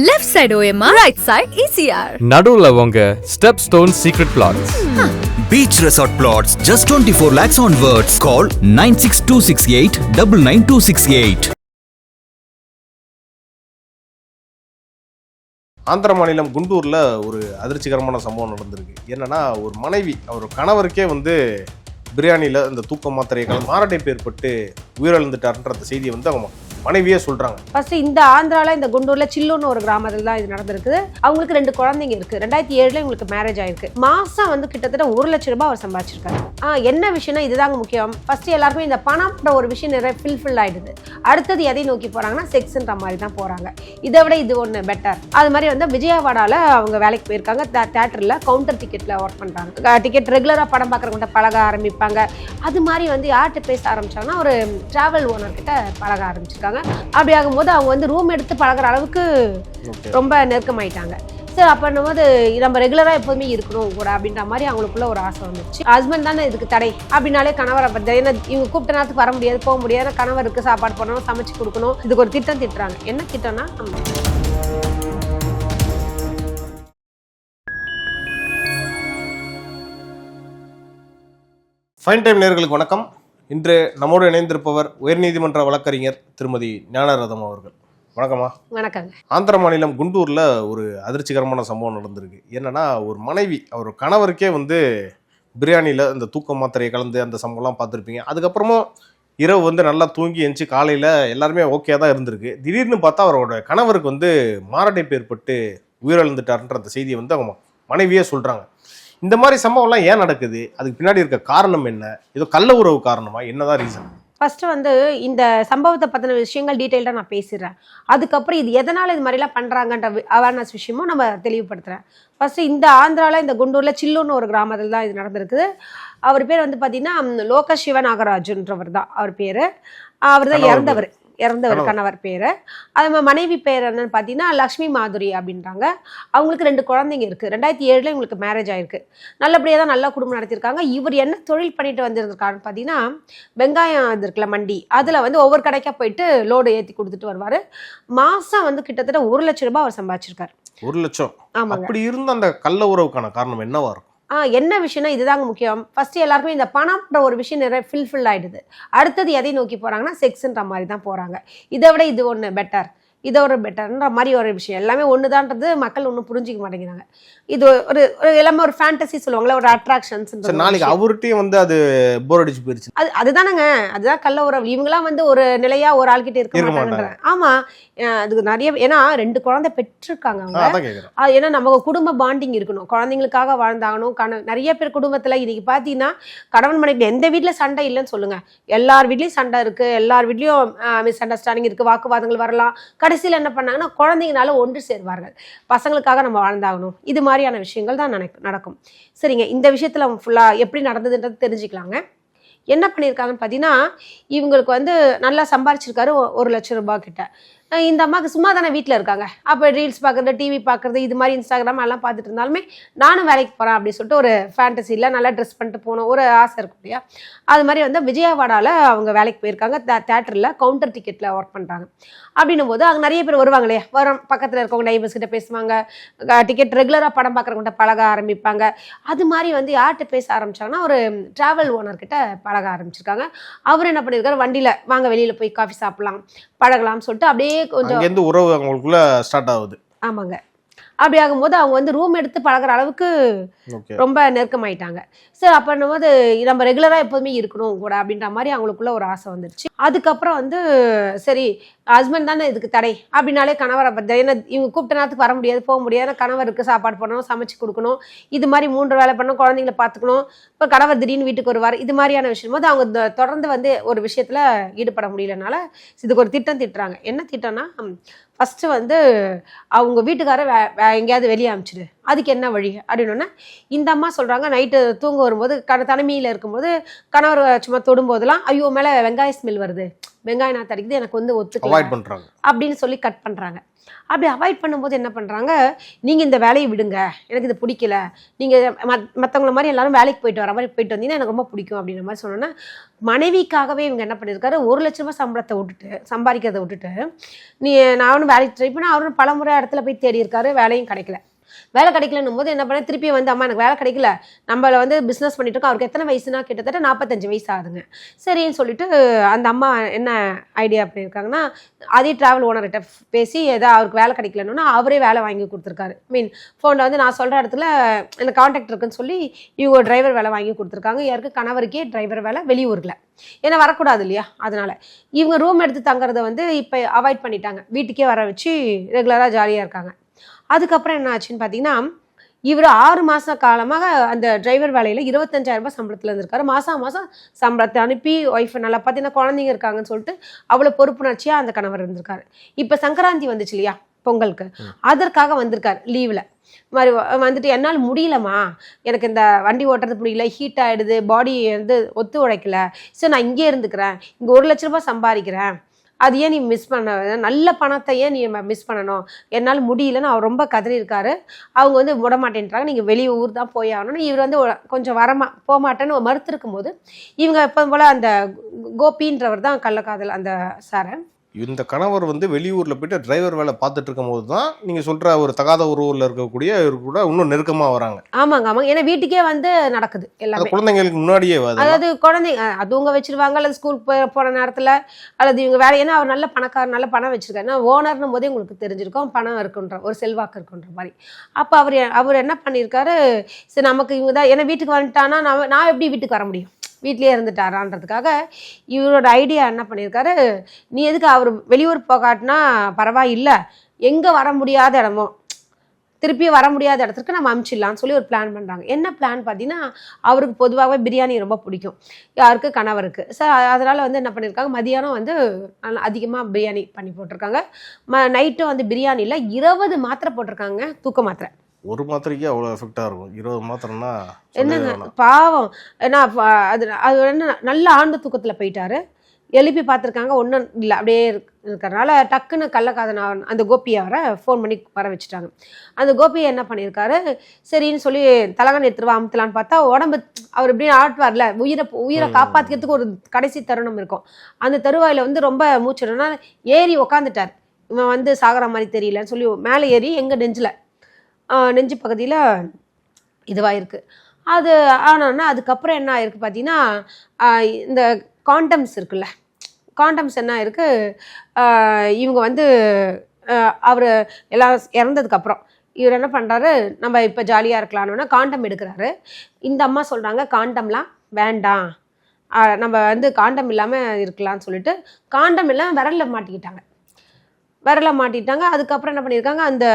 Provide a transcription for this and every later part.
Left side OMR, right side ECR. நடுவுல உங்க Stepstone Secret Plots. Beach Resort Plots, just 24 lakhs onwards. Call 96268 99268. Andhra மாநிலம் குண்டூரில் ஒரு அதிர்ச்சிகரமான சம்பவம் நடந்திருக்கு. என்னன்னா, ஒரு மனைவி அவர் கணவருக்கே பிரியாணியில் இந்த தூக்க மாத்திரையை கலந்து மாரடைப்பு ஏற்பட்டு உயிரிழந்துட்டார்ன்ற செய்தியை அவங்க மனைவியே சொல்றாங்க. ஃபர்ஸ்ட் இந்த ஆந்திரால இந்த குண்டூர்ல சில்லுன்னு ஒரு கிராமத்தில் தான் இது நடந்திருக்குது. அவங்களுக்கு 2 குழந்தைங்க இருக்கு. 2007 இவங்களுக்கு மேரேஜ் ஆயிருக்கு. மாசம் கிட்டத்தட்ட 1 லட்சம் ரூபாய் அவர் சம்பாதிச்சிருக்காரு. என்ன விஷயம்னா இதுதாங்க முக்கியம். ஃபர்ஸ்ட் எல்லாருமே இந்த பணம்ன்ற ஒரு விஷயம் நிறைய ஃபில் ஆயிடுது. அடுத்தது எதை நோக்கி போறாங்கன்னா செக்ஸ்ன்ற மாதிரி தான் போறாங்க. இதை விட இது ஒன்று பெட்டர். அது மாதிரி விஜயவாடால அவங்க வேலைக்கு போயிருக்காங்க. தியேட்டர்ல கவுண்டர் டிக்கெட்ல ஒர்க் பண்றாங்க. டிக்கெட் ரெகுலரா படம் பார்க்கறவங்க பழக ஆரம்பிப்பாங்க. அது மாதிரி யார்கிட்ட பேச ஆரம்பிச்சாங்கன்னா ஒரு டிராவல் ஓனர் கிட்ட பழக ஆரம்பிச்சிருக்காங்க. அப்படி ஆகும்போது அவங்க ரூம் எடுத்து பழகிற அளவுக்கு ரொம்ப நெருக்கமாயிட்டாங்க. சரி, அப்போ நம்ம ரெகுலரா எப்போதுமே இருக்கணும் கூட அப்படின்ற மாதிரி அவங்களுக்குள்ள ஒரு ஆசை வந்துச்சு. ஹஸ்பண்ட் தானே இதுக்கு தடை அப்படின்னாலே கணவரை பற்றி ஏன்னா இவங்க கூப்பிட்ட நேரத்துக்கு வர முடியாது, போக முடியாது. கணவருக்கு சாப்பாடு பண்ணணும், சமைச்சு கொடுக்கணும். இதுக்கு ஒரு திட்டம் திட்டுறாங்க. என்ன திட்டம்னா, ஃபைன் டைம் நேயர்களுக்கு வணக்கம். இன்று நம்மோடு இணைந்திருப்பவர் உயர்நீதிமன்ற வழக்கறிஞர் திருமதி ஞானரதம் அவர்கள். வணக்கம்மா. வணக்கங்க. ஆந்திர மாநிலம் குண்டூரில் ஒரு அதிர்ச்சிகரமான சம்பவம் நடந்திருக்கு. என்னன்னா, ஒரு மனைவி அவர் கணவருக்கே பிரியாணியில் இந்த தூக்க மாத்திரையை கலந்து அந்த சம்பவம்லாம் பார்த்துருப்பீங்க. அதுக்கப்புறமும் இரவு நல்லா தூங்கி எந்திச்சு காலையில் எல்லாருமே ஓகே தான் இருந்திருக்கு. திடீர்னு பார்த்தா அவரோட கணவருக்கு மாரடைப்பு ஏற்பட்டு உயிரிழந்துட்டார்ன்ற அந்த செய்தியை அவங்க மனைவியே சொல்கிறாங்க. இந்த மாதிரி சம்பவம்லாம் ஏன் நடக்குது? அதுக்கு பின்னாடி இருக்க காரணம் என்ன? ஏதோ கள்ள உறவு காரணமா? என்னதான் ரீசன்? ஃபர்ஸ்ட் இந்த சம்பவத்தை பற்றின விஷயங்கள் டீட்டெயில்டாக நான் பேசிடுறேன். அதுக்கப்புறம் இது எதனால் இது மாதிரிலாம் பண்ணுறாங்கன்ற அவேர்னஸ் விஷயமும் நம்ம தெளிவுபடுத்துகிறேன். ஃபர்ஸ்ட் இந்த ஆந்திராவில் இந்த குண்டூரில் சில்லுன்னு ஒரு கிராமத்தில் தான் இது நடந்திருக்குது. அவர் பேர் பார்த்தீங்கன்னா லோக சிவ நாகராஜுன்றவர் தான் அவர் பேர். அவர் தான் இறந்தவர் கணவர் பேரு. அது மனைவி பேர் என்னன்னு பார்த்தீங்கன்னா லக்ஷ்மி மாதுரி அப்படின்றாங்க. அவங்களுக்கு 2 குழந்தைங்க இருக்கு. 2007 இவங்களுக்கு மேரேஜ் ஆயிருக்கு. நல்லபடியாக தான் நல்லா குடும்பம் நடத்திருக்காங்க. இவர் என்ன தொழில் பண்ணிட்டு வந்திருக்காருன்னு பார்த்தீங்கன்னா வெங்காயம் இது இருக்குல்ல மண்டி, அதில் ஒவ்வொரு கடைக்கா போயிட்டு லோடு ஏற்றி கொடுத்துட்டு வருவார். மாசம் கிட்டத்தட்ட 1 லட்சம் ரூபாய் அவர் சம்பாதிச்சிருக்காரு. 1 லட்சம். ஆமாங்க. அப்படி இருந்த அந்த கள்ள உறவுக்கான காரணம் என்னவா இருக்கும்? என்ன விஷயம்னா இதுதாங்க முக்கியம். ஃபர்ஸ்ட் எல்லாருமே இந்த பணம்ன்ற ஒரு விஷயம் நிறைய ஃபில் ஆயிடுது. அடுத்தது எதை நோக்கி போறாங்கன்னா செக்ஸ்ன்ற மாதிரி தான் போறாங்க. இதை விட இது ஒன்று பெட்டர், இதை ஒரு பெட்டர்ன்ற மாதிரி ஒரு விஷயம். எல்லாமே ஒண்ணுதான்றது மக்கள் ஒன்றும் புரிஞ்சிக்க மாட்டேங்கிறாங்க. இது ஒரு எல்லாமே ஒரு ஃபேண்டசி சொல்லுவாங்களே, ஒரு அட்ராக்ஷன்ஸ். நாளைக்கு அவர்கிட்டயும் அது போர் அடிச்சு போயிருச்சு. அதுதானங்க, அதுதான் கள்ள உறவு. இவங்கெல்லாம் ஒரு நிலையா ஒரு ஆள்கிட்ட இருக்க மாட்டாங்க. ஆமா, அதுக்கு நிறைய, ஏன்னா 2 குழந்தை பெற்றிருக்காங்க அவங்க. ஏன்னா நம்ம குடும்ப பாண்டிங் இருக்கணும், குழந்தைங்களுக்காக வாழ்ந்தாகணும். நிறைய பேர் குடும்பத்துல இன்னைக்கு பாத்தீங்கன்னா கணவன் மனைவி எந்த வீட்டுல சண்டை இல்லைன்னு சொல்லுங்க, எல்லார் வீட்லயும் சண்டை இருக்கு, எல்லார் வீட்லயும் மிஸ் அண்டர்ஸ்டாண்டிங் இருக்கு, வாக்குவாதங்கள் வரலாம். கடைசியில் என்ன பண்ணாங்கன்னா குழந்தைங்கனால ஒன்று சேர்வார்கள். பசங்களுக்காக நம்ம வாழ்ந்தாகணும். இது மாதிரியான விஷயங்கள் தான் நடக்கும். சரிங்க, இந்த விஷயத்துல ஃபுல்லா எப்படி நடந்ததுன்றது தெரிஞ்சுக்கலாங்க. என்ன பண்ணியிருக்காங்கன்னு பார்த்தீங்கன்னா, இவங்களுக்கு நல்லா சம்பாரிச்சிருக்காரு 1 லட்சம் ரூபாய் கிட்ட. இந்த அம்மாவுக்கு சும்மா தானே வீட்டில் இருக்காங்க. அப்போ ரீல்ஸ் பார்க்குறது, டிவி பார்க்குறது, இது மாதிரி இன்ஸ்டாகிராம் எல்லாம் பார்த்துட்டு இருந்தாலுமே நானும் வேலைக்கு போகிறேன் அப்படின்னு சொல்லிட்டு ஒரு ஃபேண்டசியில் நல்லா ட்ரெஸ் பண்ணிட்டு போகணும் ஒரு ஆசை இருக்கும் இல்லையா. அது மாதிரி விஜயவாடாவில் அவங்க வேலைக்கு போயிருக்காங்க. தியேட்டரில் கவுண்டர் டிக்கெட்டில் ஒர்க் பண்ணுறாங்க. அப்படின்னும் போது அங்கே நிறைய பேர் வருவாங்க இல்லையா. பக்கத்தில் இருக்கவங்க நைபர்ஸ் கிட்ட பேசுவாங்க. டிக்கெட் ரெகுலராக படம் பார்க்குறவங்ககிட்ட பழக ஆரம்பிப்பாங்க. அது மாதிரி யார்கிட்ட பேச ஆரம்பிச்சாங்கன்னா ஒரு டிராவல் ஓனர் கிட்ட பழக ஆரம்பிச்சிருக்காங்க. அவர் என்ன பண்ணியிருக்காரு, வண்டியில் வாங்க வெளியில் போய் காஃபி சாப்பிடலாம், பழகலாம்னு சொல்லிட்டு அப்படியே கொஞ்சம் உறவு அவங்களுக்குள்ள ஸ்டார்ட் ஆகுது. ஆமாங்க. அப்படி ஆகும்போது அவங்க ரூம் எடுத்து பழகிற அளவுக்கு ரொம்ப நெருக்கமாயிட்டாங்க. சரி, அப்போ நம்ம ரெகுலரா எப்போதுமே இருக்கணும் கூட அப்படின்ற மாதிரி அவங்களுக்குள்ள ஒரு ஆசை வந்துருச்சு. அதுக்கப்புறம் சரி, ஹஸ்பண்ட் தானே இதுக்கு தடை அப்படின்னாலே கணவரை பற்றி ஏன்னா இவங்க கூப்பிட்ட நேரத்துக்கு வர முடியாது, போக முடியாது. கணவருக்கு சாப்பாடு பண்ணணும், சமைச்சு கொடுக்கணும். இது மாதிரி 3 வேலை பண்ணணும், குழந்தைங்களை பார்த்துக்கணும். இப்போ கணவர் திடீர்னு வீட்டுக்கு வருவார். இது மாதிரியான விஷயம் போது அவங்க தொடர்ந்து ஒரு விஷயத்துல ஈடுபட முடியலனால இதுக்கு ஒரு திட்டம் திட்டுறாங்க. என்ன திட்டம்னா, ஃபர்ஸ்ட் அவங்க வீட்டுக்கார எங்கேயாவது வெளியே அனுப்பிச்சிடு அதுக்கு என்ன வழி அப்படின்னோன்னா இந்த அம்மா சொல்கிறாங்க நைட்டு தூங்க வரும்போது தனிமையில் இருக்கும்போது கணவர் சும்மா தொடும்போதெல்லாம் ஐயோ மேலே வெங்காய ஸ்மெல் வருது, வெங்காயம் நான் தடிக்குது, எனக்கு வந்து அவாய்ட் பண்றாங்க அப்படின்னு சொல்லி கட் பண்ணுறாங்க. அப்படி அவாய்ட் பண்ணும்போது என்ன பண்ணுறாங்க, நீங்கள் இந்த வேலையை விடுங்க, எனக்கு இது பிடிக்கல, நீங்கள் மற்றவங்கள மாதிரி எல்லாரும் வேலைக்கு போயிட்டு வர மாதிரி போயிட்டு வந்தீங்கன்னா எனக்கு ரொம்ப பிடிக்கும் அப்படின்ற மாதிரி சொன்னோன்னா மனைவிக்காகவே இவங்க என்ன பண்ணியிருக்காரு, 1 லட்ச ரூபாய் சம்பளத்தை விட்டுட்டு சம்பாதிக்கிறத விட்டுட்டு நானும் வேலைக்கு ட்ரை பண்ண அவரும் பல முறை இடத்துல போய் தேடி இருக்காரு, வேலையும் கிடைக்கல. வேலை கிடைக்கலன்னும் போது என்ன பண்ண திருப்பி வந்து அம்மா எனக்கு வேலை கிடைக்கல, நம்மள வந்து பிஸ்னஸ் பண்ணிட்டு இருக்கோம். அவருக்கு எத்தனை வயசுனா கிட்டத்தட்ட 45 வயசு ஆகுதுங்க. சரின்னு சொல்லிட்டு அந்த அம்மா என்ன ஐடியா பண்ணியிருக்காங்கன்னா அதே டிராவல் ஓனர்கிட்ட பேசி ஏதோ அவருக்கு வேலை கிடைக்கலன்னா அவரே வேலை வாங்கி கொடுத்துருக்காரு. ஃபோனில் வந்து நான் சொல்கிற இடத்துல எனக்கு கான்டாக்ட் இருக்குன்னு சொல்லி இவங்க டிரைவர் வேலை வாங்கி கொடுத்துருக்காங்க. யாருக்கு கணவருக்கே டிரைவர் வேலை வெளியூரில், ஏன்னா வரக்கூடாது இல்லையா, அதனால இவங்க ரூம் எடுத்து தங்குறத வந்து இப்போ அவாய்ட் பண்ணிட்டாங்க, வீட்டுக்கே வர வச்சு ரெகுலராக ஜாலியாக இருக்காங்க. அதுக்கப்புறம் என்ன ஆச்சுன்னு பார்த்தீங்கன்னா இவர் 6 மாத காலமாக அந்த டிரைவர் வேலையில் 25,000 ரூபாய் சம்பளத்தில் இருந்திருக்காரு. மாதம் சம்பளத்தை அனுப்பி ஒய்ஃபை நல்லா பார்த்தீங்கன்னா குழந்தைங்க இருக்காங்கன்னு சொல்லிட்டு அவ்வளோ பொறுப்புணர்ச்சியாக அந்த கணவர் இருந்திருக்காரு. இப்போ சங்கராந்தி வந்துச்சு இல்லையா பொங்கலுக்கு, அதற்காக வந்திருக்காரு லீவில். மாதிரி வந்துட்டு என்னால் முடியலம்மா, எனக்கு இந்த வண்டி ஓட்டுறது முடியல, ஹீட் ஆகிடுது, பாடி வந்து ஒத்து உழைக்கல, ஸோ நான் இங்கே இருந்துக்கிறேன், இங்கே 1 லட்ச ரூபாய் சம்பாதிக்கிறேன், அது ஏன் நீ மிஸ் பண்ண, நல்ல பணத்தை ஏன் நீ மிஸ் பண்ணணும், என்னால் முடியலன்னு அவர் ரொம்ப கதறியிருக்காரு. அவங்க வந்து விட மாட்டேன்றாங்க, நீங்கள் வெளியே ஊர் தான் போய் ஆகணும்னு. இவர் வந்து கொஞ்சம் போக மாட்டேன்னு மறுத்திருக்கும் போது இவங்க எப்போதும் போல் அந்த கோபின்றவர் தான் கள்ளக்காதல் அந்த சாரை, இந்த கணவர் வந்து வெளியூர்ல போயிட்டு டிரைவர் வேலை பார்த்துட்டு இருக்கும் போது தான் நீங்க சொல்ற ஒரு தகாத உறவுல இருக்கக்கூடிய கூட இன்னும் நெருக்கமா வராங்க. ஆமாங்க, ஏன்னா வீட்டுக்கே வந்து நடக்குது எல்லாமே குழந்தைங்களுக்கு முன்னாடியே. அதாவது குழந்தைங்க அதுவங்க வச்சிருவாங்க, அல்லது ஸ்கூலுக்கு போன நேரத்துல, அல்லது இவங்க வேலை, ஏன்னா அவர் நல்ல பணக்காரர், நல்ல பணம் வச்சிருக்காரு, ஏன்னா ஓனர்னும் போதே உங்களுக்கு தெரிஞ்சிருக்கும் பணம் இருக்குன்ற ஒரு செல்வாக்கு இருக்குன்ற மாதிரி. அப்போ அவர் என்ன பண்ணியிருக்காரு, சரி நமக்கு இவங்க தான், ஏன்னா வீட்டுக்கு வந்துட்டானா நான் எப்படி வீட்டுக்கு வர முடியும், வீட்லேயே இருந்துட்டாரான்றதுக்காக இவரோட ஐடியா என்ன பண்ணியிருக்காரு, நீ எதுக்கு அவர் வெளியூர் போகாட்டினா பரவாயில்லை, எங்கே வர முடியாத இடமோ திருப்பி வர முடியாத இடத்துக்கு நம்ம அனுப்பிச்சிடலான்னு சொல்லி ஒரு பிளான் பண்ணுறாங்க. என்ன பிளான் பார்த்தீங்கன்னா அவருக்கு பொதுவாகவே பிரியாணி ரொம்ப பிடிக்கும், யாருக்கு கணவருக்கு. சார் அதனால் வந்து என்ன பண்ணியிருக்காங்க, மதியானம் வந்து அதிகமாக பிரியாணி பண்ணி போட்டிருக்காங்க. நைட்டும் வந்து பிரியாணியில் 20 மாத்திரை போட்டிருக்காங்க, தூக்க மாத்திரை. ஒரு மாத்திரைக்கு அவ்வளோ எஃபெக்டாக இருக்கும், 20 மாத்திரைன்னா என்னங்க பாவம். ஏன்னா அது என்ன நல்ல ஆழ்ந்த தூக்கத்தில் போயிட்டாரு. எழுப்பி பார்த்துருக்காங்க, ஒன்றும் இல்லை, அப்படியே இருக்கிறனால டக்குன்னு கள்ளக்காதன் அந்த கோபியை அவரை ஃபோன் பண்ணி வர வச்சுட்டாங்க. அந்த கோபியை என்ன பண்ணியிருக்காரு, சரின்னு சொல்லி தலகாணி எடுத்துருவா அமுத்தலான்னு பார்த்தா உடம்பு அவர் இப்படின்னு ஆட்டுவார்ல, உயிரை காப்பாற்றிக்கிறதுக்கு ஒரு கடைசி தருணம் இருக்கும். அந்த தருவாயில் வந்து ரொம்ப மூச்சுனா ஏறி உக்காந்துட்டார். இவன் வந்து சாகர மாதிரி தெரியலன்னு சொல்லி மேலே ஏறி எங்கள் நெஞ்சு பகுதியில் இதுவாக இருக்குது. அது ஆனோன்னா அதுக்கப்புறம் என்ன ஆயிருக்கு பார்த்தீங்கன்னா இந்த காண்டம்ஸ் இருக்குல்ல, காண்டம்ஸ் என்ன ஆயிருக்கு, இவங்க வந்து அவர் எல்லாம் இறந்ததுக்கப்புறம் இவர் என்ன பண்ணுறாரு, நம்ம இப்போ ஜாலியாக இருக்கலான்னு காண்டம் எடுக்கிறாரு. இந்த அம்மா சொல்கிறாங்க காண்டம்லாம் வேண்டாம், நம்ம வந்து காண்டம் இல்லாமல் இருக்கலாம்னு சொல்லிட்டு காண்டம் இல்லாமல் விரலில் மாட்டிக்கிட்டாங்க. அதுக்கப்புறம் என்ன பண்ணியிருக்காங்க, அந்த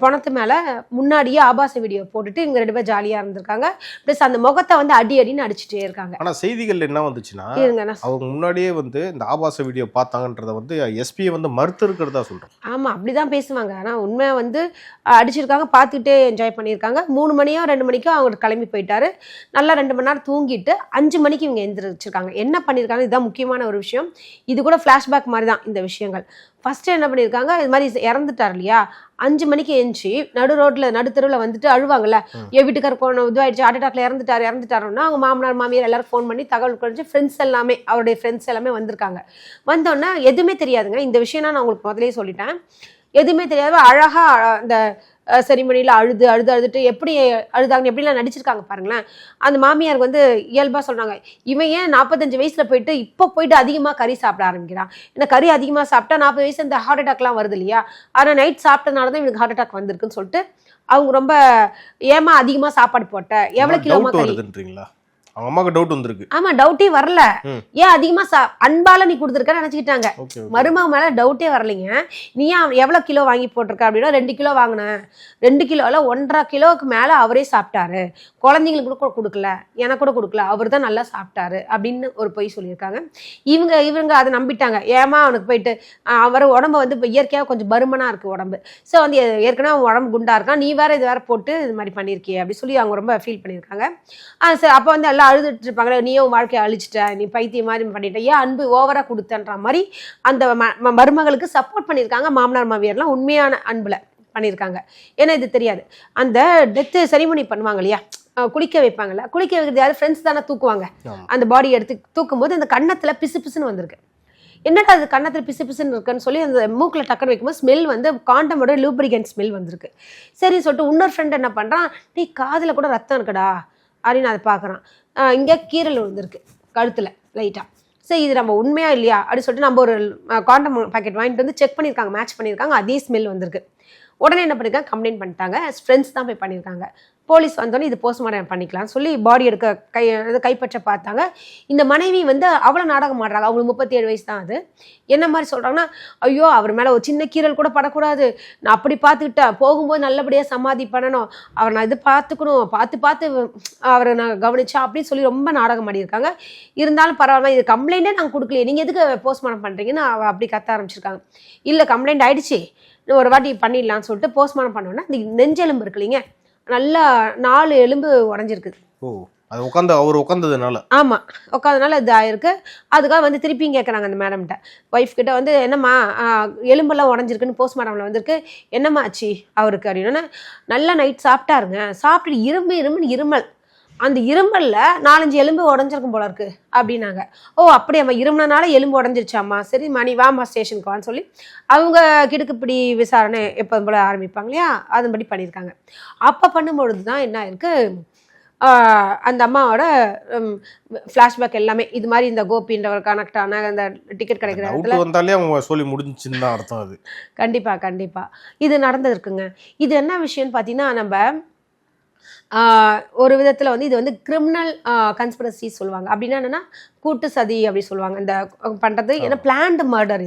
பணத்து மேலே முன்னாடியே ஆபாச வீடியோ போட்டுட்டு இவங்க 2 பேர் ஜாலியாக இருந்திருக்காங்க. ப்ளஸ் அந்த முகத்தை வந்து அடின்னு அடிச்சுட்டே இருக்காங்க. ஆனால் செய்திகள் என்ன வந்துச்சுன்னா அவங்க முன்னாடியே வந்து இந்த ஆபாச வீடியோ பார்த்தாங்கன்றத வந்து எஸ்பியை வந்து மறுத்து இருக்கிறதா சொல்கிறோம். ஆமாம், அப்படி தான் பேசுவாங்க. ஆனால் உண்மையாக வந்து அடிச்சிருக்காங்க, பார்த்துக்கிட்டே என்ஜாய் பண்ணியிருக்காங்க. 3 மணியோ 2 மணிக்கோ அவங்க கிளம்பி போயிட்டாரு. நல்லா 2 மணி நேரம் தூங்கிட்டு 5 மணிக்கு இவங்க எந்திரிச்சிருக்காங்க. என்ன பண்ணியிருக்காங்க, இதுதான் முக்கியமான ஒரு விஷயம். இது கூட ஃப்ளாஷ்பேக் மாதிரி தான் இந்த விஷயங்கள். ஃபஸ்ட்டு என்ன பண்ணியிருக்காங்க, இது மாதிரி இறந்துட்டார் இல்லையா, 5 மணிக்கு எழுந்துச்சி நடுத்தருவில் வந்துட்டு அழுவாங்கல்ல, என் வீட்டுக்காரர் போன இதுவாயிடுச்சு, ஹார்ட் அட்டாக்ல இறந்துட்டாருன்னா அவங்க மாமனார் மாமியார் எல்லாரும் ஃபோன் பண்ணி தகவல் குறைஞ்சி ஃப்ரெண்ட்ஸ் எல்லாமே அவருடைய ஃப்ரெண்ட்ஸ் எல்லாமே வந்திருக்காங்க. வந்தோடனே எதுவுமே தெரியாதுங்க, இந்த விஷயம் நான் உங்களுக்கு முதலே சொல்லிட்டேன், எதுவுமே தெரியாது. அழகாக அந்த செரிமனியில் அழுதுட்டு எப்படி அழுதாங்கன்னு எப்படிலாம் நடிச்சிருக்காங்க பாருங்களேன். அந்த மாமியாருக்கு வந்து இயல்பாக சொல்கிறாங்க, இவன் ஏன் 45 வயசில் போயிட்டு இப்போ போயிட்டு அதிகமாக கறி சாப்பிட ஆரம்பிக்கிறான், இந்த கறி அதிகமாக சாப்பிட்டா 40 வயசு இந்த ஹார்ட் அட்டாக்லாம் வருது இல்லையா, ஆனால் நைட் சாப்பிட்டனால தான் இவனுக்கு ஹார்ட் அட்டாக் வந்திருக்குன்னு சொல்லிட்டு அவங்க ரொம்ப ஏமா அதிகமாக சாப்பாடு போட்ட, எவ்வளோ கிலோமா கறி. அவங்க அம்மாக்கு டவுட் வந்திருக்கு. ஆமா, டவுட்டே வரல. ஏன் அதிகமா அன்பால நீ கொடுத்துருக்க நினைச்சுக்கிட்டாங்க. மருமக மேல டவுட்டே வரலைங்க. நீ ஏன் எவ்வளவு கிலோ வாங்கி போட்டிருக்க அப்படின்னா 2 கிலோ வாங்கினேன். 2 கிலோல 1.5 கிலோவுக்கு மேல அவரே சாப்பிட்டாரு. குழந்தைங்களுக்கு கூட கொடுக்கல, எனக்கு கூட கொடுக்கல, அவர் தான் நல்லா சாப்பிட்டாரு அப்படின்னு ஒரு பொய் சொல்லியிருக்காங்க. இவங்க அதை நம்பிட்டாங்க. ஏமா அவனுக்கு போயிட்டு அவர் உடம்பு வந்து இப்போ இயற்கையாக கொஞ்சம் பருமனா இருக்கு உடம்பு. ஸோ வந்து ஏற்கனவே அவன் உடம்பு குண்டா இருக்கான், நீ வேற இது வேற போட்டு இது மாதிரி பண்ணியிருக்கியே அப்படி சொல்லி அவங்க ரொம்ப ஃபீல் பண்ணியிருக்காங்க. சரி, அப்போ வந்து எல்லாம் அழுதுட்டு இருப்பாங்களே, நீயும் உன் வாழ்க்கையை அழிச்சிட்ட, நீ பைத்தியம் மாதிரி பண்ணிட்ட, ஏன் அன்பு ஓவரா கொடுத்தன்ற மாதிரி அந்த மருமகளுக்கு சப்போர்ட் பண்ணியிருக்காங்க. மாமனார் மாமியார்லாம் உண்மையான அன்புல பண்ணியிருக்காங்க. ஏன்னா இது தெரியாது. அந்த டெத்து செரிமனி பண்ணுவாங்க இல்லையா, குளிக்க வைப்பாங்கல்ல, குளிக்க வைக்கிறது யாரும் ஃப்ரெண்ட்ஸ் தானே தூக்குவாங்க. அந்த பாடி எடுத்து தூக்கும் போது அந்த கன்னத்துல பிசு பிசுன்னு வந்திருக்கு. என்னடா அது கன்னத்தில் பிசு பிசுன்னு இருக்குன்னு சொல்லி அந்த மூக்கில் டக்குன்னு வைக்கும்போது ஸ்மெல் வந்து காண்டமோட லூப்ரிகன்ட் ஸ்மெல் வந்திருக்கு. சரின்னு சொல்லிட்டு இன்னொரு ஃப்ரெண்ட் என்ன பண்ணுறான், நீ காதில் கூட ரத்தம் இருக்குடா அப்படின்னு அதை பார்க்குறான். இங்கே கீரல் விழுந்திருக்கு கழுத்தில் லைட்டாக. சரி, இது நம்ம உண்மையா இல்லையா அப்படின்னு சொல்லிட்டு நம்ம ஒரு காண்டம் பாக்கெட் வாங்கிட்டு வந்து செக் பண்ணியிருக்காங்க, மேட்ச் பண்ணியிருக்காங்க, அதே ஸ்மெல் வந்திருக்கு. உடனே என்ன பண்ணியிருக்காங்க, கம்ப்ளைண்ட் பண்ணிட்டாங்க. ஃப்ரெண்ட்ஸ் தான் போய் பண்ணியிருக்காங்க. போலீஸ் வந்தோடனே இது போஸ்ட்மார்ட்டம் பண்ணிக்கலாம்னு சொல்லி பாடி எடுக்க கைப்பற்ற பார்த்தாங்க. இந்த மனைவி வந்து அவ்வளோ நாடகம் ஆடுறாங்க. அவங்களுக்கு 37 வயசு தான். அது என்ன மாதிரி சொல்கிறாங்கன்னா, ஐயோ அவர் மேலே ஒரு சின்ன கீரல் கூட படக்கூடாது, நான் அப்படி பார்த்துக்கிட்டேன், போகும்போது நல்லபடியாக சமாதி பண்ணணும், அவர் நான் இது பார்த்துக்கணும், பார்த்து அவரை நான் கவனிச்சா அப்படின்னு சொல்லி ரொம்ப நாடகம் ஆடியிருக்காங்க. இருந்தாலும் பரவாயில்ல, இது கம்ப்ளைண்ட்டே நாங்கள் கொடுக்கலையே, நீங்கள் எதுக்கு போஸ்ட்மார்ட்டம் பண்ணுறீங்கன்னு அவள் அப்படி கத்த ஆரம்பிச்சிருக்காங்க. இல்லை கம்ப்ளைண்ட் ஆயிடுச்சு, ஒரு வாட்டி பண்ணிடலான்னு சொல்லிட்டு போஸ்ட்மார்ட்டம் பண்ணோன்னா இந்த நெஞ்செலும்பு இருக்கு இல்லைங்க, நல்லா 4 எலும்பு உடஞ்சிருக்கு. அது அவர் உட்காந்ததுனால. ஆமா, உட்காந்ததுனால இது ஆயிருக்கு. அதுக்காக வந்து திருப்பியும் கேட்குறாங்க அந்த மேடம்கிட்ட, ஒய்ஃப் கிட்ட வந்து, என்னம்மா எலும்பெல்லாம் உடஞ்சிருக்குன்னு போஸ்ட்மார்ட்டம்ல வந்திருக்கு, என்னம்மா ஆச்சு அவருக்கு அப்படின்னா, நல்லா நைட் சாப்பிட்டாருங்க, சாப்பிட்டு இருமல், அந்த இருமல்ல 4-5 எலும்பு உடஞ்சிருக்கும் போல இருக்கு அப்படின்னாங்க. ஓ அப்படியாம்மா, இருமுனால எலும்பு உடஞ்சிருச்சாம்மா, சரி மணி வாமா ஸ்டேஷனுக்கு வான்னு சொல்லி அவங்க கிடுக்குப்பிடி விசாரணை எப்போதும் போல ஆரம்பிப்பாங்க இல்லையா, அதன்படி பண்ணியிருக்காங்க. அப்போ பண்ணும்பொழுது தான் என்ன இருக்கு, அந்த அம்மாவோட ஃப்ளாஷ்பேக் எல்லாமே இது மாதிரி இந்த கோபின்றவர் கனெக்ட் ஆன அந்த டிக்கெட் கிடைக்கிற இடத்துல வந்தாலே அவங்க சொல்லி முடிஞ்சுன்னு தான் அர்த்தம். அது கண்டிப்பா இது நடந்திருக்குங்க. இது என்ன விஷயம்னு பார்த்தீங்கன்னா, நம்ம ஒரு விதத்தில் வந்து இது வந்து கிரிமினல் கன்ஸ்பிரசி சொல்லுவாங்க. அப்படின்னா என்னன்னா கூட்டு சதி அப்படி சொல்லுவாங்க இந்த பண்ணுறது. ஏன்னா பிளான்டு மர்டர்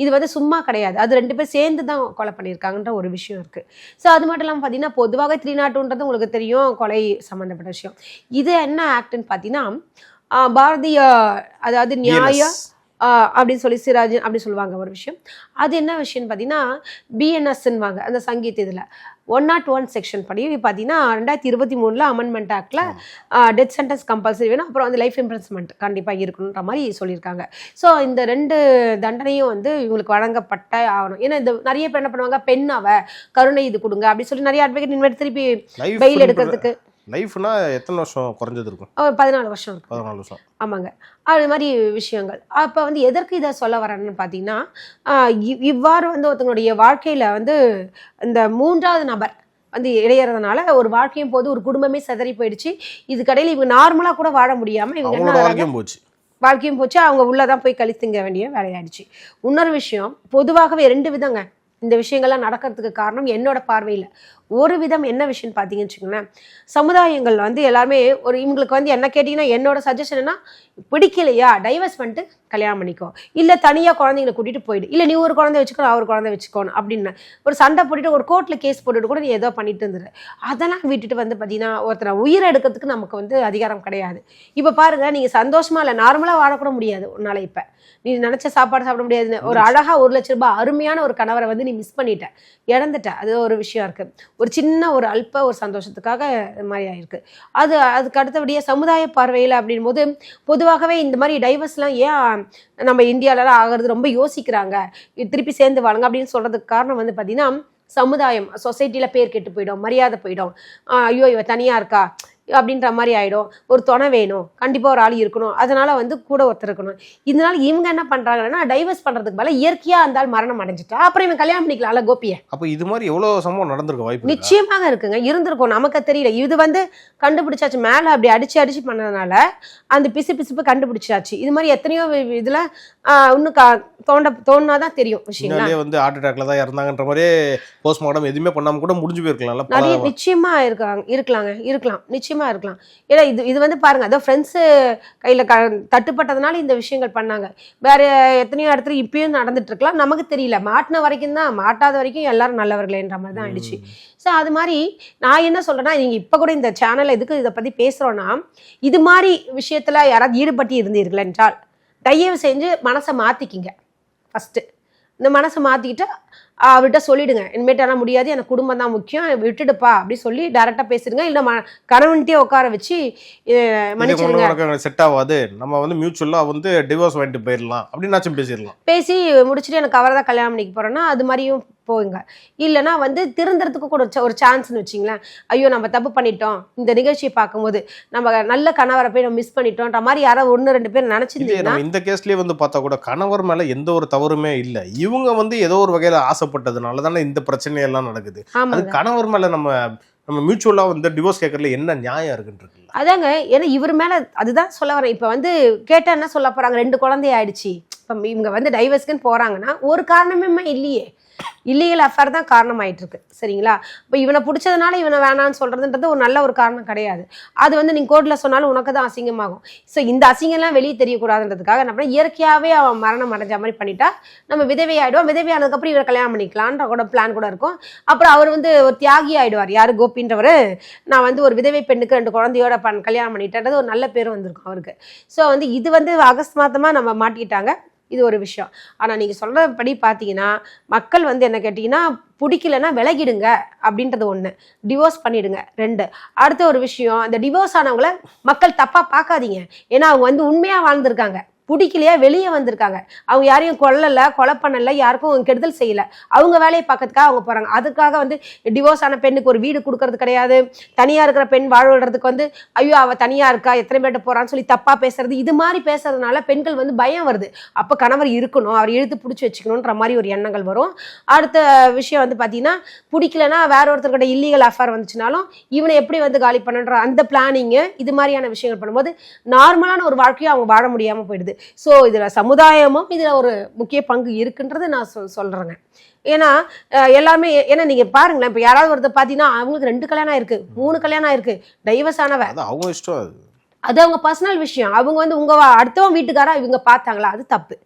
இது வந்து சும்மா கிடையாது, அது 2 பேர் சேர்ந்து தான் கொலை பண்ணியிருக்காங்கன்ற ஒரு விஷயம் இருக்குது. ஸோ அது மட்டும் இல்லாமல் பார்த்தீங்கன்னா, பொதுவாக 302 உங்களுக்கு தெரியும், கொலை சம்மந்தப்பட்ட விஷயம். இது என்ன ஆக்ட்னு பார்த்தீங்கன்னா, பாரதிய அதாவது நியாய அப்படின்னு சொல்லி சிராஜ் அப்படி சொல்லுவாங்க ஒரு விஷயம். அது என்ன விஷயம்னு பார்த்தீங்கன்னா, பிஎன்எஸ்ன்னுவாங்க அந்த சங்கீத். இதில் 101 செக்ஷன் படி பார்த்தீங்கன்னா 2023 அமெண்ட்மெண்ட் ஆக்டில் டெத் சென்டென்ஸ் கம்பல்சரி வேணும், அப்புறம் வந்து லைஃப் இம்ப்ரிசன்மெண்ட் கண்டிப்பாக இருக்கணுன்ற மாதிரி சொல்லியிருக்காங்க. ஸோ இந்த 2 தண்டனையும் வந்து இவங்களுக்கு வழங்கப்பட்ட ஆகணும். ஏன்னா இந்த நிறைய பேர் என்ன பண்ணுவாங்க, பெண்ணாவ கருணை இது கொடுங்க அப்படின்னு சொல்லி நிறைய அட்வொகேட் இனிமேல் திருப்பி பெயில் எடுக்கிறதுக்கு. லைஃப்னா எத்தனை வருஷம் குறைஞ்சது இருக்கும்? 14 வருஷம் இருக்கும். 14 வருஷம். ஆமாங்க, அது மாதிரி விஷயங்கள். அப்போ வந்து எதற்கு இதை சொல்ல வரேன்னு பார்த்தீங்கன்னா, இவ்வாறு வந்து ஒருத்தங்களுடைய வாழ்க்கையில் வந்து இந்த 3வது நபர் வந்து இடையறதுனால ஒரு வாழ்க்கையும் போது ஒரு குடும்பமே சிதறி போயிடுச்சு. இது கடையில் இவங்க நார்மலாக கூட வாழ முடியாமல் இவங்க என்ன வாழ்க்கையும் போச்சு, அவங்க உள்ளதான் போய் கழித்துங்க வேண்டிய வேலையாயிடுச்சு. இன்னொரு விஷயம், பொதுவாகவே 2 விதங்க இந்த விஷயங்கள்லாம் நடக்கிறதுக்கு காரணம் என்னோட பார்வையில். ஒரு விதம் என்ன விஷயம்னு பார்த்தீங்கன்னு வச்சுக்கோங்களேன், சமுதாயங்கள் வந்து எல்லாருமே ஒரு இவங்களுக்கு வந்து என்ன கேட்டிங்கன்னா, என்னோட சஜஷன் என்ன, பிடிக்கலையா டைவர்ஸ் பண்ணிட்டு கல்யாணம் பண்ணிக்கோ, இல்லை தனியாக குழந்தைங்களை கூட்டிகிட்டு போயிடு, இல்லை நீ ஒரு குழந்தை வச்சுக்கோ அவர் குழந்தை வச்சுக்கோணும் அப்படின்னு ஒரு சண்டை போட்டுட்டு ஒரு கோர்ட்டில் கேஸ் போட்டுட்டு கூட நீ ஏதோ பண்ணிட்டு இருந்துரு. அதெல்லாம் விட்டுட்டு வந்து பார்த்தீங்கன்னா, ஒருத்தரை உயிரை எடுக்கிறதுக்கு நமக்கு வந்து அதிகாரம் கிடையாது. இப்போ பாருங்கள், நீங்கள் சந்தோஷமாக இல்லை நார்மலாக வாழக்கூட முடியாது உன்னால். இப்போ நீ நினச்ச சாப்பாடு சாப்பிட முடியாதுன்னு ஒரு அழகாக 1 லட்ச ரூபாய் அருமையான ஒரு கணவரை வந்து நீ மிஸ் பண்ணிட்ட, இழந்துட்ட, அது ஒரு விஷயம் இருக்குது. ஒரு சின்ன ஒரு அல்ப ஒரு சந்தோஷத்துக்காக இது மாதிரி ஆயிருக்கு. அதுக்கு அடுத்தபடியாக சமுதாய பார்வையில் அப்படின் போது பொதுவாகவே இந்த மாதிரி டைவர்ஸ்லாம் ஏன் நம்ம இந்தியாவிலலாம் ஆகிறது ரொம்ப யோசிக்கிறாங்க, திருப்பி சேர்ந்து வாழுங்க அப்படின்னு சொல்கிறதுக்கு காரணம் வந்து பார்த்தீங்கன்னா, சமுதாயம் சொசைட்டியில் பேர் கெட்டு போயிடும், மரியாதை போயிடும், ஐயோ இவ தனியாக இருக்கா அப்படின்ற மாதிரி ஆகிடும், ஒரு துணை வேணும், கண்டிப்பாக ஒரு ஆள் இருக்கணும், அதனால் வந்து கூட ஒருத்தர் இருக்கணும். இதனால இவங்க என்ன பண்ணுறாங்கன்னா, டைவர்ஸ் பண்ணுறதுக்கு மேலே இயற்கையாக இருந்தால் மரணம் அடைஞ்சிட்டா அப்புறம் இவன் கல்யாணம் பண்ணிக்கலாம்ல கோபியை. அப்போ இது மாதிரி எவ்வளோ சம்பவம் நடந்திருக்க வாய்ப்பு நிச்சயமாக இருக்குங்க, இருந்திருக்கும், நமக்கு தெரியல. இது வந்து கண்டுபிடிச்சாச்சு, மேலே அப்படி அடிச்சு பண்ணதுனால அந்த பிசுப்பு கண்டுபிடிச்சாச்சு. இது மாதிரி எத்தனையோ இதில் இன்னும் தோணாதான் தெரியும் விஷயம். வந்து ஹார்ட் அட்டாக்ல தான் இறந்தாங்கன்ற மாதிரியே போஸ்ட்மார்ட்டம் எதுவுமே பண்ணாமல் கூட முடிஞ்சு போயிருக்கலாம். நிறைய நிச்சயமா இருக்கலாம் நிச்சயம் நிச்சயமா இருக்கலாம். ஏன்னா இது வந்து பாருங்க, அதான் ஃப்ரெண்ட்ஸு கையில் தட்டுப்பட்டதுனால இந்த விஷயங்கள் பண்ணாங்க. வேற எத்தனையோ இடத்துல இப்பயும் நடந்துட்டு இருக்கலாம், நமக்கு தெரியல. மாட்டின வரைக்கும் தான், மாட்டாத வரைக்கும் எல்லாரும் நல்லவர்களேன்ற மாதிரி தான் ஆயிடுச்சு. ஸோ அது மாதிரி நான் என்ன சொல்றேன்னா, நீங்க இப்போ கூட இந்த சேனல்ல எதுக்கு இதை பத்தி பேசுறோம்னா, இது மாதிரி விஷயத்துல யாராவது ஈடுபட்டு இருந்தீர்கள் என்றால் தயவு செஞ்சு மனசை மாத்திக்கிங்க. ஃபர்ஸ்ட் இந்த மனசை மாத்திக்கிட்டு அவர்கிட்ட சொல்லிடுங்க, இனிமேட்டாலாம் முடியாது, எனக்கு குடும்பம் தான் முக்கியம், விட்டுடுப்பா அப்படி சொல்லி டைரக்டா பேசிடுங்க. இல்லை கணவன்ட்டே உட்கார வச்சு மன்னிச்சிடுங்க, செட் ஆகாது, நம்ம வந்து மியூச்சுவலா வந்து டிவோர்ஸ் வாங்கிட்டு போயிடலாம் அப்படின்னாச்சும் பேசிடலாம். பேசி முடிச்சுட்டு எனக்கு அவரை தான் கல்யாணம் பண்ணிக்க போறேன்னா அது மாதிரியும் போங்க. இல்லைன்னா வந்து திருந்துறதுக்கு கூட ஒரு சான்ஸ்னு வச்சிங்களேன். ஐயோ நம்ம தப்பு பண்ணிட்டோம், இந்த நிகழ்ச்சியை பார்க்கும்போது நம்ம நல்ல கணவரை போய் நம்ம மிஸ் பண்ணிட்டோம்ன்ற மாதிரி யாராவது 1-2 பேர் நினைச்சிருந்தீங்கன்னா, இந்த கேஸ்லயே வந்து பார்த்தா கூட கணவர் மேல எந்த ஒரு தவறுமே இல்லை. இவங்க வந்து ஏதோ ஒரு வகையில ஆசைப்பட்டதுனால தானே இந்த பிரச்சனை எல்லாம் நடக்குது. அது கணவர் மேல நம்ம மியூச்சுவலா வந்து டிவோர்ஸ் கேட்கறதுல என்ன நியாயம் இருக்குன்னு. அதாங்க, ஏன்னா இவர் மேல அதுதான் சொல்ல வரேன். இப்ப வந்து கேட்டா என்ன சொல்ல போறாங்க, 2 குழந்தை ஆயிடுச்சு, இப்ப இவங்க வந்து டைவர்ஸ்க்குன்னு போறாங்கன்னா ஒரு காரணமே இல்லையே, இல்லீகல் அஃபேர் தான் காரணமாயிட்டு இருக்கு. சரிங்களா? இப்போ இவனை பிடிச்சதுனால இவனை வேணான்னு சொல்றதுன்றது ஒரு நல்ல ஒரு காரணம் கிடையாது. அது வந்து நீங்க கோர்ட்ல சொன்னாலும் உனக்கு தான் அசிங்கமாகும். ஸோ இந்த அசிங்கம்லாம் வெளியே தெரியக்கூடாதுன்றதுக்காக என்ன பண்ண, இயற்கையாவே அவன் மரணம் அடைஞ்ச மாதிரி பண்ணிட்டா நம்ம விதவை ஆயிடுவோம். விதவை ஆனதுக்கப்புறம் இவரை கல்யாணம் பண்ணிக்கலான்ற கூட பிளான் கூட இருக்கும். அப்புறம் அவர் வந்து ஒரு தியாகி ஆயிடுவார். யாரு, கோபின்றவர், நான் வந்து ஒரு விதவை பெண்ணுக்கு 2 குழந்தையோட கல்யாணம் பண்ணிட்டேன்றது ஒரு நல்ல பேர் வந்திருக்கும் அவருக்கு. ஸோ வந்து இது வந்து அகஸ்மாத்தமா நம்ம மாட்டிக்கிட்டாங்க. இது ஒரு விஷயம். ஆனால் நீங்கள் சொல்கிறபடி பார்த்தீங்கன்னா மக்கள் வந்து என்ன கேட்டிங்கன்னா, பிடிக்கலன்னா விலகிடுங்க அப்படின்றது 1, டிவோர்ஸ் பண்ணிடுங்க 2. அடுத்த ஒரு விஷயம், இந்த டிவோர்ஸ் ஆனவங்கள மக்கள் தப்பாக பார்க்காதீங்க. ஏன்னா அவங்க வந்து உண்மையாக வாழ்ந்திருக்காங்க, பிடிக்கலையா வெளியே வந்திருக்காங்க, அவங்க யாரையும் கொலை பண்ணல, யாருக்கும் கெடுதல் செய்யல, அவங்க வேலையை பார்க்கறதுக்காக அவங்க போறாங்க. அதுக்காக வந்து டிவோர்ஸ் ஆன பெண்ணுக்கு ஒரு வீடு கொடுக்கறது கிடையாது, தனியா இருக்கிற பெண் வாழ்றதுக்கு வந்து ஐயோ அவ தனியா இருக்கா, எத்தனை பேர்ட்ட போறான்னு சொல்லி தப்பா பேசுறது, இது மாதிரி பேசுறதுனால பெண்கள் வந்து பயம் வருது. அப்ப கணவர் இருக்கணும், அவர் இழுத்து பிடிச்சி வச்சுக்கணுன்ற மாதிரி ஒரு எண்ணங்கள் வரும். அடுத்த விஷயம் வந்து பாத்தீங்கன்னா, பிடிக்கலன்னா வேற ஒருத்தர்கிட்ட இல்லீகல் அஃபேர் வந்துச்சுனாலும் இவனை எப்படி வந்து காலி பண்ணுன்ற அந்த பிளானிங், இது மாதிரியான விஷயங்கள் பண்ணும்போது நார்மலான ஒரு வாழ்க்கையை அவங்க வாழ முடியாம போயிடுது. ஸோ இதில் சமுதாயமும் இதில் ஒரு முக்கிய பங்கு இருக்குன்றது நான் சொல்கிறேங்க. ஏன்னா எல்லாமே, ஏன்னா நீங்கள் பாருங்களேன், இப்போ யாராவது ஒருத்தர் பார்த்தீங்கன்னா அவங்களுக்கு 2 கல்யாணம் ஆயிருக்கு, 3 கல்யாணம் ஆயிருக்கு, டைவர்ஸ் ஆனவ, அவங்க இஷ்டம், அது அவங்க பர்சனல் விஷயம். அவங்க வந்து அடுத்தவங்க வீட்டுக்காரா இவங்க பார்த்தாங்களா, அது தப்பு.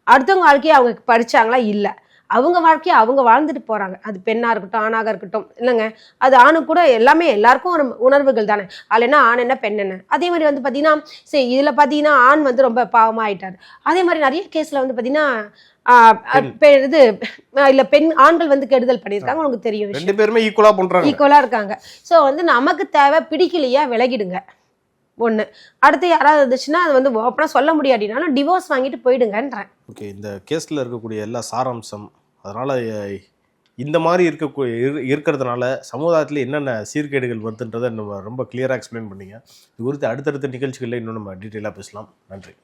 அடுத்தவங்க வாழ்க்கையை அவங்க படிச்சாங்களா, இல்லை, அவங்க வாழ்க்கையை அவங்க வாழ்ந்துட்டு போறாங்க. அது பெண்ணா இருக்கட்டும், ஆணாக இருக்கட்டும், இல்லைங்க, அது ஆணு கூட எல்லாமே எல்லாருக்கும் ஒரு உணர்வுகள் தானே. அதில் என்ன ஆண் என்ன பெண் என்ன. அதே மாதிரி வந்து பார்த்தீங்கன்னா, சரி இதில் பார்த்தீங்கன்னா ஆண் வந்து ரொம்ப பாவமாக ஆயிட்டார். அதே மாதிரி நிறைய கேஸில் வந்து பார்த்தீங்கன்னா ஆண்கள் வந்து கெடுதல் பண்ணியிருக்காங்க. உங்களுக்கு தெரியும், 2 பேருமே ஈக்குவலா இருக்காங்க. ஸோ வந்து நமக்கு தேவை, பிடிக்கலையா விலகிடுங்க 1. அடுத்து யாராவது இருந்துச்சுன்னா அது வந்து ஓப்பனா சொல்ல முடியாட்டினாலும் டிவோர்ஸ் வாங்கிட்டு போயிடுங்கன்றேன். ஓகே, இந்த கேஸ்ல இருக்கக்கூடிய எல்லா சாராம்சம், அதனால இந்த மாதிரி இருக்கிறதுனால சமுதாயத்தில் என்னென்ன சீர்கேடுகள் வருதுன்றதை நம்ம ரொம்ப கிளியராக எக்ஸ்பிளைன் பண்ணீங்க. இது குறித்து அடுத்தடுத்த நிகழ்ச்சிகளில் இன்னும் நம்ம டீட்டெயிலாக பேசலாம். நன்றி.